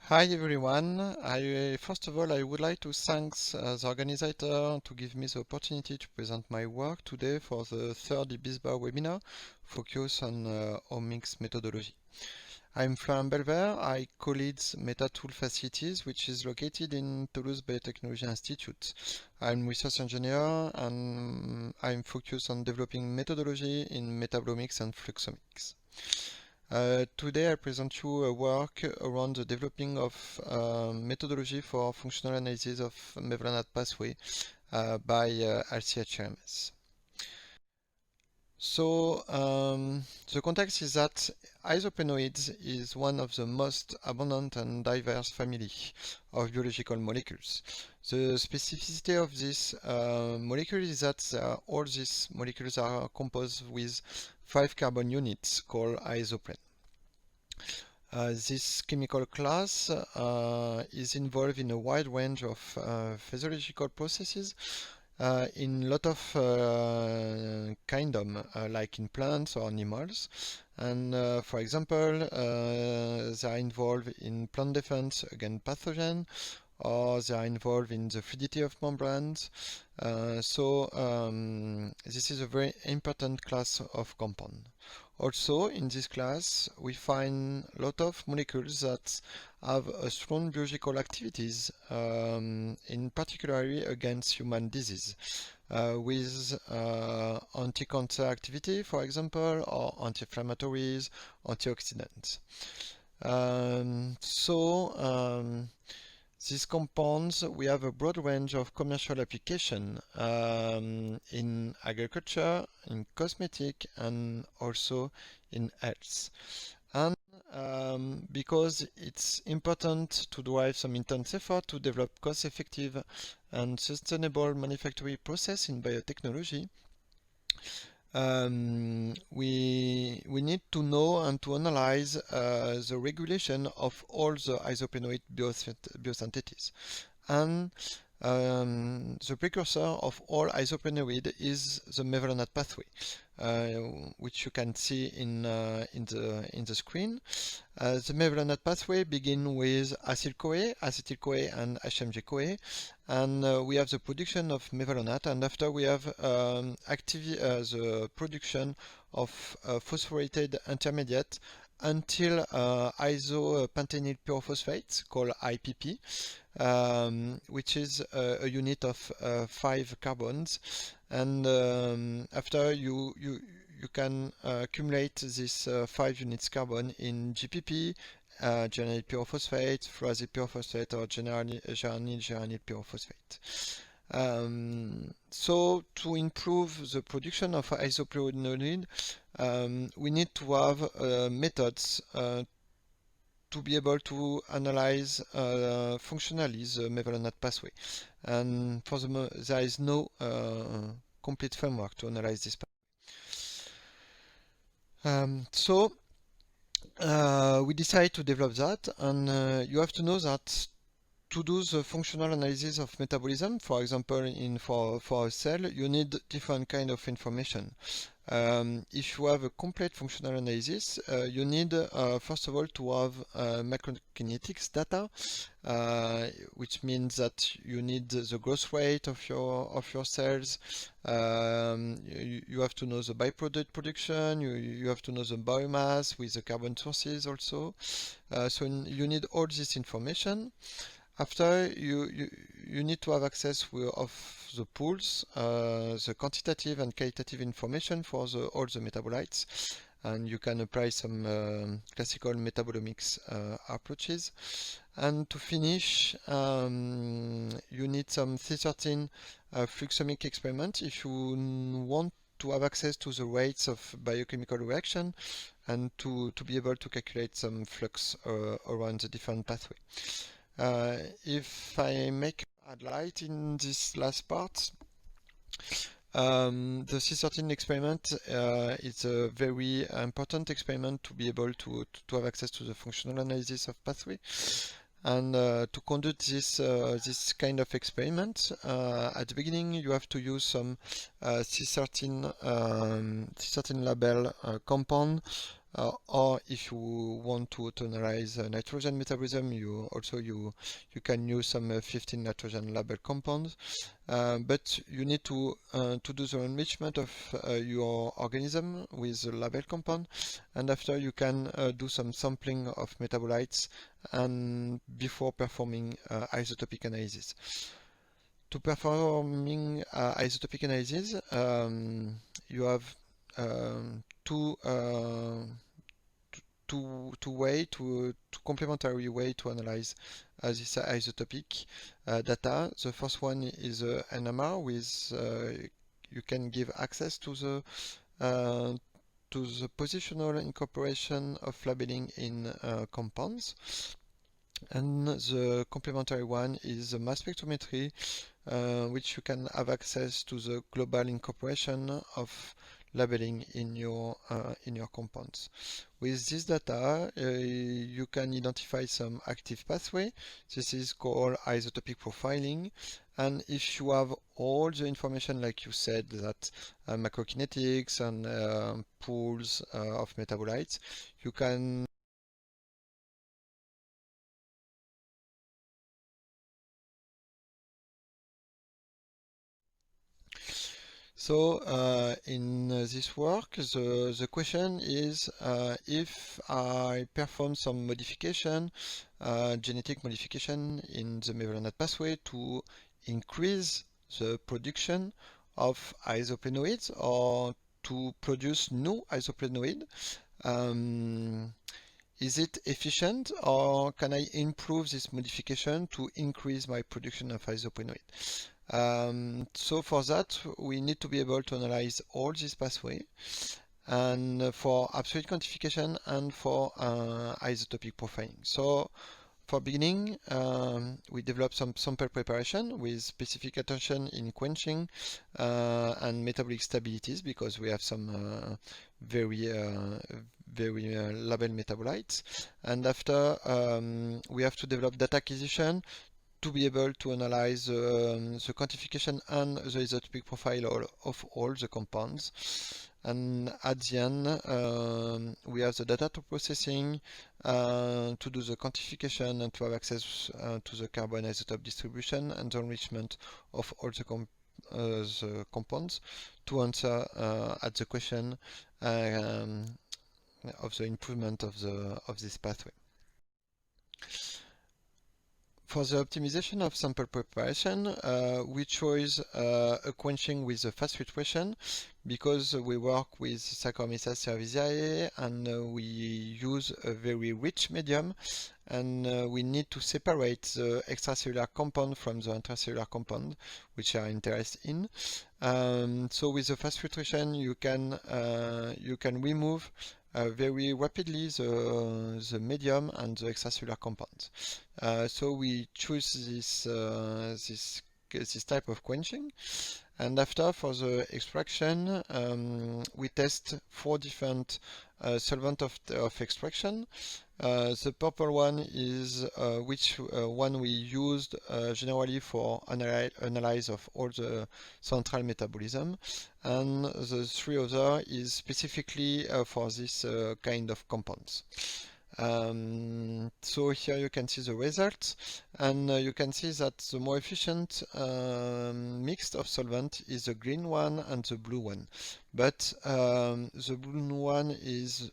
Hi everyone. First of all, I would like to thank the organizer to give me the opportunity to present my work today for the third IBISBA webinar focused on omics methodology. I'm Florent Belver. I co-lead MetaTool Facilities, which is located in Toulouse Biotechnology Institute. I'm research engineer and I'm focused on developing methodology in metabolomics and fluxomics. Today I present you a work around the developing of methodology for functional analysis of mevalonate pathway by LC-HRMS. So the context is that isoprenoids is one of the most abundant and diverse family of biological molecules. The specificity of this molecule is that all these molecules are composed with 5 carbon units called isoprene. This chemical class is involved in a wide range of physiological processes in a lot of kingdom, like in plants or animals. And for example, they are involved in plant defense against pathogen, or they are involved in the fluidity of membranes. This is a very important class of compound. Also, in this class, we find a lot of molecules that have a strong biological activities, in particularly against human disease, with anti-cancer activity, for example, or anti-inflammatories, antioxidants. These compounds, we have a broad range of commercial application in agriculture, in cosmetic, and also in health. And because it's important to drive some intense effort to develop cost-effective and sustainable manufacturing process in biotechnology, we need to know and to analyze the regulation of all the isoprenoid biosynthesis. And the precursor of all isoprenoid is the mevalonate pathway, which you can see in the screen. The mevalonate pathway begins with acyl-CoA, acetyl-CoA, and HMG-CoA, and we have the production of mevalonate, and after we have the production of phosphorylated intermediate until isopentenyl pyrophosphate called IPP, which is a unit of 5 carbons, and after you can accumulate this 5 units carbon in GPP, geranyl pyrophosphate, fluorylated pyrophosphate, or geranyl pyrophosphate. So to improve the production of isoprenoid, we need to have methods to be able to analyze functionally the mevalonate pathway. And for there is no complete framework to analyze this pathway. We decide to develop that, and you have to know that to do the functional analysis of metabolism, for example, for a cell, you need different kind of information. If you have a complete functional analysis, you need first of all to have macrokinetics data, which means that you need the growth rate of your cells. You have to know the byproduct production. You have to know the biomass with the carbon sources also. So you need all this information. After, you need to have access of the pools, the quantitative and qualitative information for all the metabolites, and you can apply some classical metabolomics approaches. And to finish, you need some C13 fluxomic experiment if you want to have access to the rates of biochemical reaction and to be able to calculate some flux around the different pathway. If I make a light in this last part, the C13 experiment is a very important experiment to be able to have access to the functional analysis of pathway. And to conduct this kind of experiment, at the beginning you have to use some C13 label compound or if you want to analyze nitrogen metabolism, you can use some 15 nitrogen label compounds. But you need to do the enrichment of your organism with the label compound, and after you can do some sampling of metabolites and before performing isotopic analysis. To performing isotopic analysis, you have two complementary way to analyze this isotopic data. The first one is NMR, with you can give access to the positional incorporation of labeling in compounds. And the complementary one is the mass spectrometry, which you can have access to the global incorporation of labeling in your compounds. With this data, you can identify some active pathway. This is called isotopic profiling. And if you have all the information, like you said, that macrokinetics and pools of metabolites, you can in this work, the question is if I perform some modification, genetic modification in the mevalonate pathway to increase the production of isoprenoids or to produce new isoprenoid, is it efficient, or can I improve this modification to increase my production of isoprenoid? So for that, we need to be able to analyze all these pathways, and for absolute quantification and for isotopic profiling. So for beginning, we develop some sample preparation with specific attention in quenching and metabolic stabilities, because we have some very labile metabolites. And after, we have to develop data acquisition to be able to analyze the quantification and the isotopic profile of all the compounds. And at the end, we have the data to processing to do the quantification and to have access to the carbon isotope distribution and the enrichment of all the compounds to answer at the question of the improvement of this pathway. For the optimization of sample preparation, we chose a quenching with a fast filtration, because we work with Saccharomyces cerevisiae and we use a very rich medium, and we need to separate the extracellular compound from the intracellular compound, which are interested in. So with the fast filtration, you can remove very rapidly the medium and the extracellular compounds. So we choose this type of quenching. And after, for the extraction, we test 4 different solvents of extraction. The purple one is which one we used generally for analysis of all the central metabolism, and the 3 other is specifically for this kind of compounds. So here you can see the results, and you can see that the more efficient mix of solvent is the green one and the blue one, but the blue one is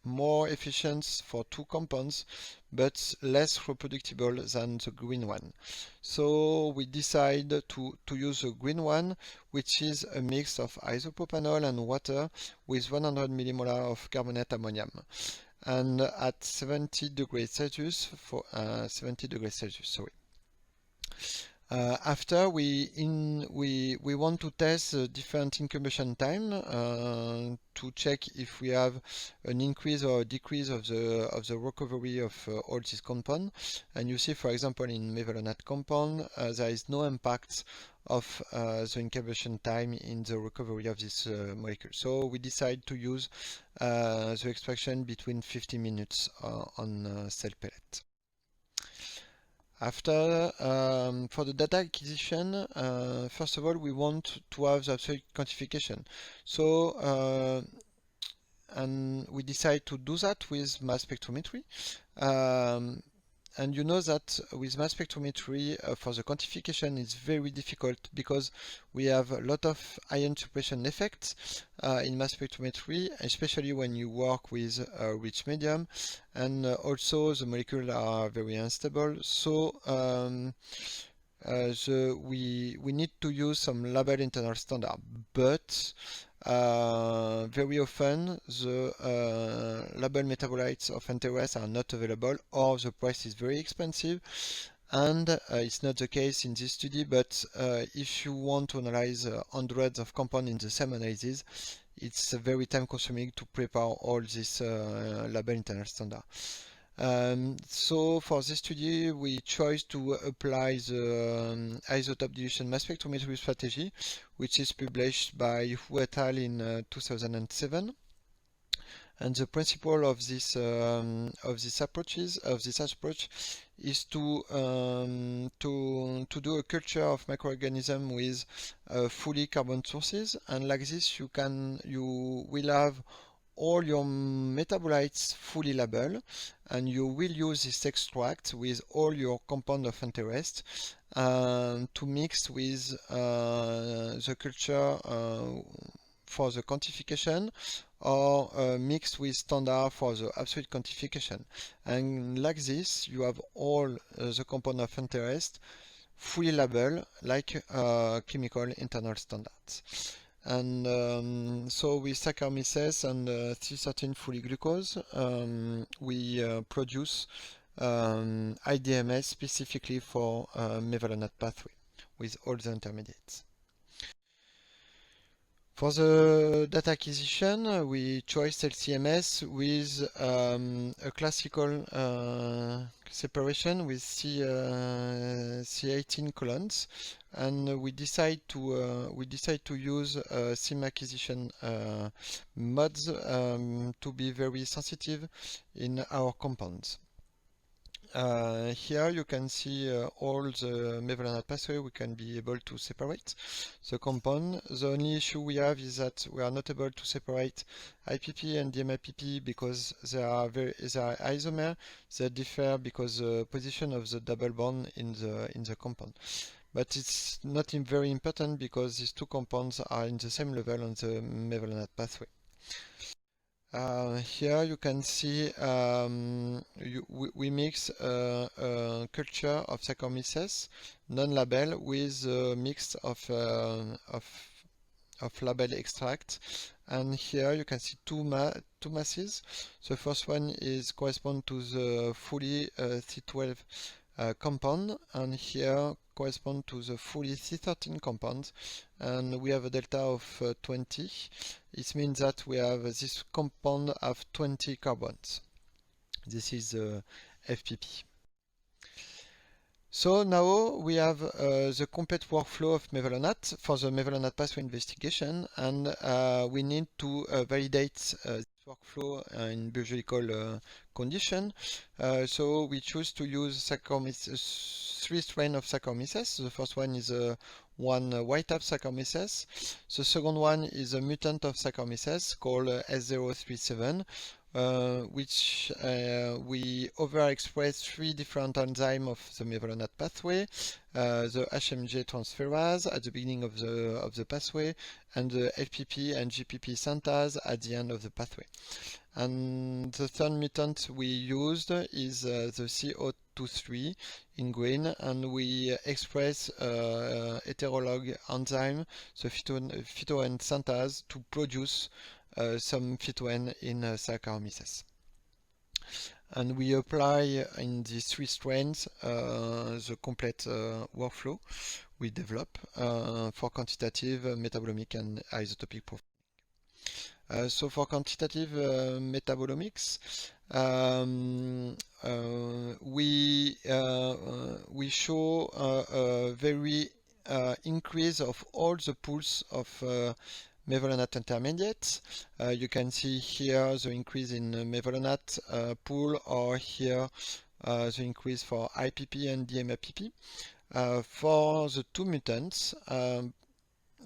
more efficient for 2 compounds but less reproducible than the green one. So we decide to use the green one, which is a mix of isopropanol and water with 100 millimolar of carbonate ammonium, and at 70 degrees Celsius for 70 degrees Celsius, sorry. After we want to test the different incubation time to check if we have an increase or a decrease of the recovery of all these compounds. And you see, for example, in mevalonate compound, there is no impact of the incubation time in the recovery of this molecule. So we decide to use the extraction between 50 minutes on cell pellet. After, for the data acquisition, first of all, we want to have the absolute quantification. So we decide to do that with mass spectrometry. And you know that with mass spectrometry, for the quantification, it's very difficult because we have a lot of ion suppression effects in mass spectrometry, especially when you work with a rich medium, and also the molecules are very unstable. So we need to use some label internal standard, but very often the label metabolites of interest are not available, or the price is very expensive, and it's not the case in this study. But if you want to analyze hundreds of compounds in the same analysis, it's very time consuming to prepare all this label internal standard. So for this study, we chose to apply the isotope dilution mass spectrometry strategy, which is published by Hu et al. In 2007. And the principle of this approach is to do a culture of microorganism with fully carbon sources, and like this you will have all your metabolites fully labeled, and you will use this extract with all your compound of interest to mix with the culture for the quantification, or mixed with standard for the absolute quantification. And like this, you have all the compound of interest fully labeled like chemical internal standards. And so with Saccharomyces and C13 fully glucose, we produce IDMS specifically for mevalonate pathway with all the intermediates. For the data acquisition, we chose LC-HRMS with a classical separation with C18 colons, and we decide to use sim acquisition modes to be very sensitive in our compounds. Here you can see all the mevalonate pathway we can be able to separate the compound. The only issue we have is that we are not able to separate IPP and DMIPP because they are isomers. They differ because the position of the double bond in the compound. But it's not very important because these two compounds are in the same level on the mevalonate pathway. Here you can see we mix a culture of Saccharomyces non-label with a mix of label extract, and here you can see two masses. The first one correspond to the fully C12 compound, and here correspond to the fully C13 compound, and we have a delta of 20. It means that we have this compound have 20 carbons. This is FPP. So now we have the complete workflow of mevalonate for the mevalonate pathway investigation, and we need to validate this workflow in biological condition. So we choose to use three strains of Saccharomyces. The first one is one white type Saccharomyces. The second one is a mutant of Saccharomyces called S037. Which we overexpress three different enzymes of the mevalonate pathway, the HMG transferase at the beginning of the pathway, and the FPP and GPP synthase at the end of the pathway. And the third mutant we used is the CO23 in green, and we express heterolog enzyme, the phytoN synthase, to produce some phytoN in Saccharomyces. And we apply in these three strains the complete workflow we develop for quantitative, metabolomic, and isotopic profiling. So for quantitative metabolomics, we show a very increase of all the pools of mevalonate intermediates. You can see here the increase in mevalonate pool, or here the increase for IPP and DMIPP. For the two mutants,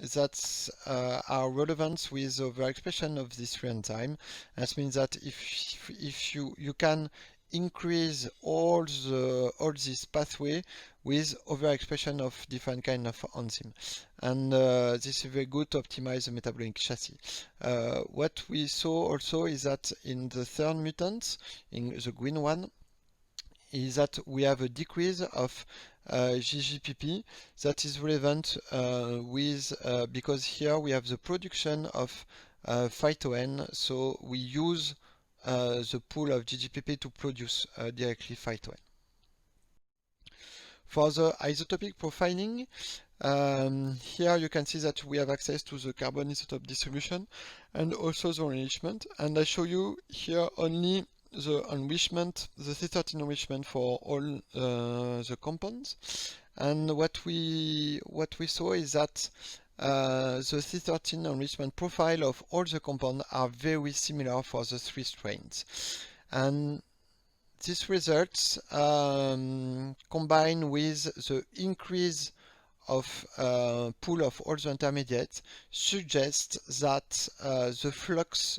that are relevant with overexpression of this free enzyme. That means that if you can increase all this pathway with overexpression of different kind of enzyme, and this is very good to optimize the metabolic chassis. What we saw also is that in the third mutant, in the green one, is that we have a decrease of GGPP that is relevant because here we have the production of phyto-N, so we use the pool of GGPP to produce directly phyto-N. For the isotopic profiling, here you can see that we have access to the carbon isotope distribution and also the enrichment, and I show you here only the enrichment, the C13 enrichment for all the compounds. And what we saw is that the C13 enrichment profile of all the compounds are very similar for the three strains. And these results combined with the increase of pool of all the intermediates suggest that the flux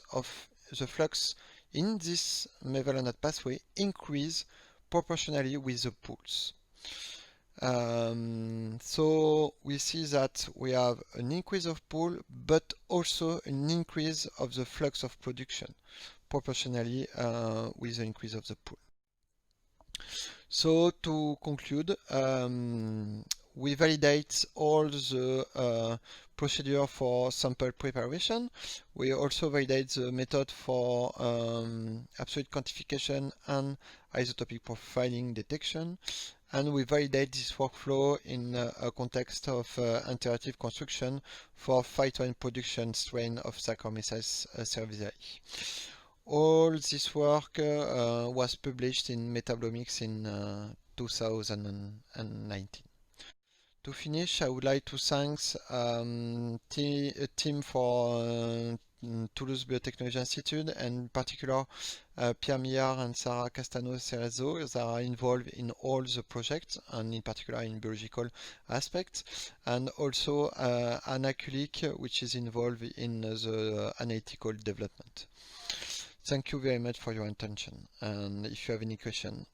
in this mevalonate pathway increase proportionally with the pools. So we see that we have an increase of pool, but also an increase of the flux of production proportionally with the increase of the pool. So to conclude, we validate all the procedure for sample preparation. We also validate the method for absolute quantification and isotopic profiling detection. And we validate this workflow in a context of iterative construction for phyto-N production strain of Saccharomyces cerevisiae. All this work was published in Metabolomics in 2019. To finish, I would like to thank a team for Toulouse Biotechnology Institute, and in particular Pierre Millard and Sarah Castano-Cerezo that are involved in all the projects, and in particular in biological aspects, and also Anna Kulik, which is involved in the analytical development. Thank you very much for your attention, and if you have any question,